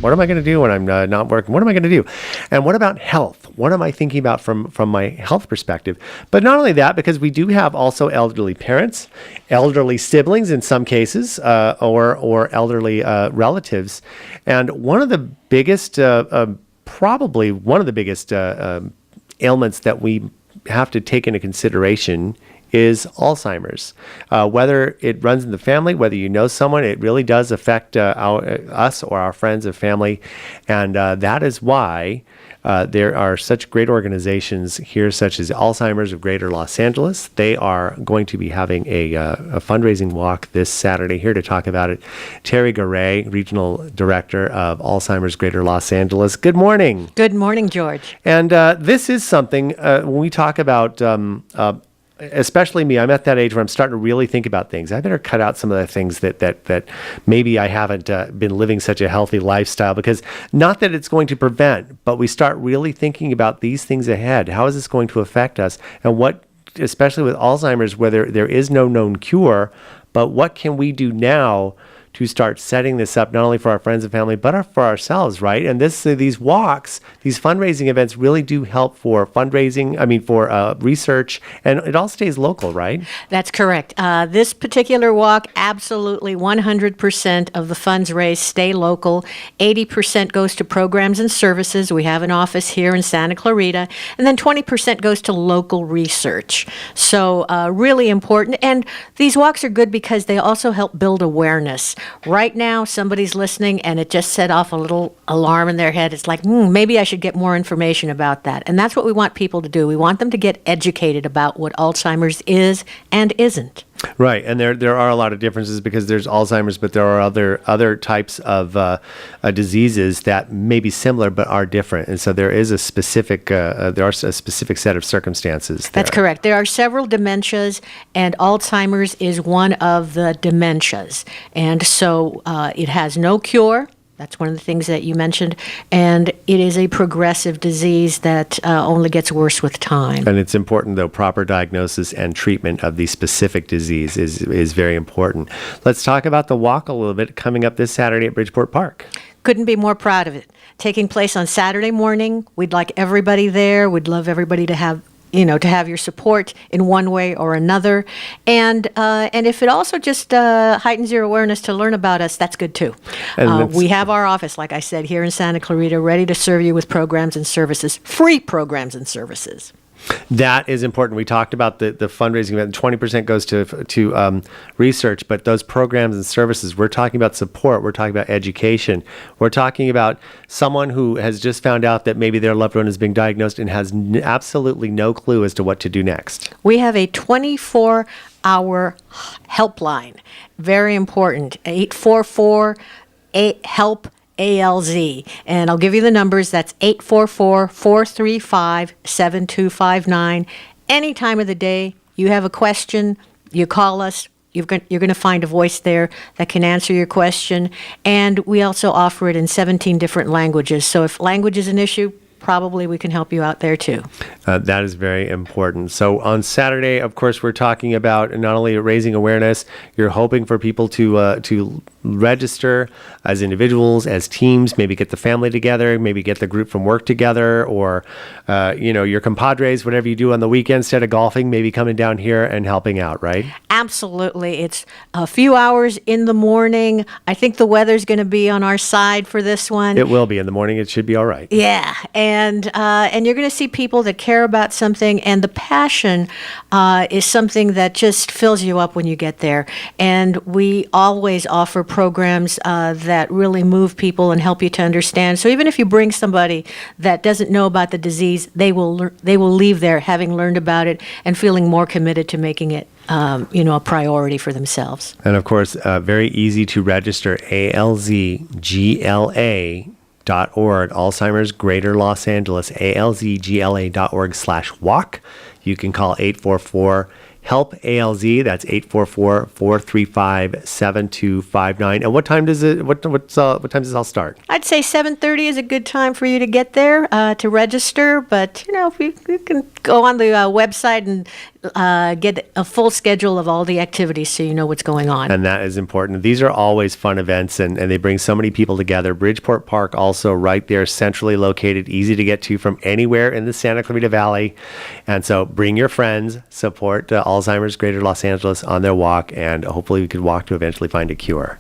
What am I going to do when I'm not working? What am I going to do? And what about health? What am I thinking about from my health perspective? But not only that, because we do have also elderly parents, elderly siblings in some cases, or elderly relatives. And one of the biggest, probably one of the biggest ailments that we have to take into consideration is Alzheimer's. Whether it runs in the family, whether you know someone, it really does affect us or our friends and family. And that is why there are such great organizations here, such as Alzheimer's of Greater Los Angeles. They are going to be having a fundraising walk this Saturday. Here to talk about it, Terry Garay, Regional Director of Alzheimer's Greater Los Angeles. Good morning. Good morning, George. And this is something, when we talk about especially me, I'm at that age where I'm starting to really think about things. I better cut out some of the things that maybe I haven't been living such a healthy lifestyle, because not that it's going to prevent, but we start really thinking about these things ahead. How is this going to affect us? And what, especially with Alzheimer's, where there is no known cure, but what can we do now to start setting this up, not only for our friends and family, but for ourselves, right? And these walks, these fundraising events really do help for fundraising, for research, and it all stays local, right? That's correct. This particular walk, absolutely 100% of the funds raised stay local. 80% goes to programs and services. We have an office here in Santa Clarita. And then 20% goes to local research. So really important. And these walks are good because they also help build awareness. Right now, somebody's listening and it just set off a little alarm in their head. It's like, maybe I should get more information about that. And that's what we want people to do. We want them to get educated about what Alzheimer's is and isn't. Right, and there are a lot of differences, because there's Alzheimer's, but there are other types of diseases that may be similar but are different, and so there is a specific set of circumstances there. That's correct. There are several dementias, and Alzheimer's is one of the dementias, and so it has no cure. That's one of the things that you mentioned. And it is a progressive disease that only gets worse with time. And it's important, though, proper diagnosis and treatment of the specific disease is very important. Let's talk about the walk a little bit, coming up this Saturday at Bridgeport Park. Couldn't be more proud of it. Taking place on Saturday morning. We'd like everybody there. We'd love everybody to have your support in one way or another. And if it also just heightens your awareness to learn about us, that's good too. We have our office, like I said, here in Santa Clarita, ready to serve you with programs and services, free programs and services. That is important. We talked about the fundraising event. 20% goes to research, but those programs and services, we're talking about support. We're talking about education. We're talking about someone who has just found out that maybe their loved one is being diagnosed and has absolutely no clue as to what to do next. We have a 24-hour helpline. Very important. 844-HELP. ALZ. And I'll give you the numbers. That's 844-435-7259. Any time of the day, you have a question, you call us. You're going to find a voice there that can answer your question. And we also offer it in 17 different languages. So if language is an issue, probably we can help you out there too. That is very important. So on Saturday, of course, we're talking about not only raising awareness, you're hoping for people to register as individuals, as teams, maybe get the family together, maybe get the group from work together, or your compadres, whatever you do on the weekend instead of golfing, maybe coming down here and helping out, right? Absolutely. It's a few hours in the morning. I think the weather's going to be on our side for this one. It will be in the morning. It should be all right. Yeah. And you're going to see people that care about something, and the passion is something that just fills you up when you get there. And we always offer programs that really move people and help you to understand. So even if you bring somebody that doesn't know about the disease, they will leave there having learned about it and feeling more committed to making it a priority for themselves. And of course, very easy to register, alzgla.org, Alzheimer's Greater Los Angeles, alzgla.org/walk. You can call 844 Help ALZ. That's 844-435-7259. And what time does what time does it all start? I'd say 7:30 is a good time for you to get there to register, but if you can go on the website and get a full schedule of all the activities so you know what's going on. And that is important. These are always fun events, and they bring so many people together. Bridgeport Park also right there, centrally located, easy to get to from anywhere in the Santa Clarita Valley. And so bring your friends, support Alzheimer's Greater Los Angeles on their walk, and hopefully we could walk to eventually find a cure.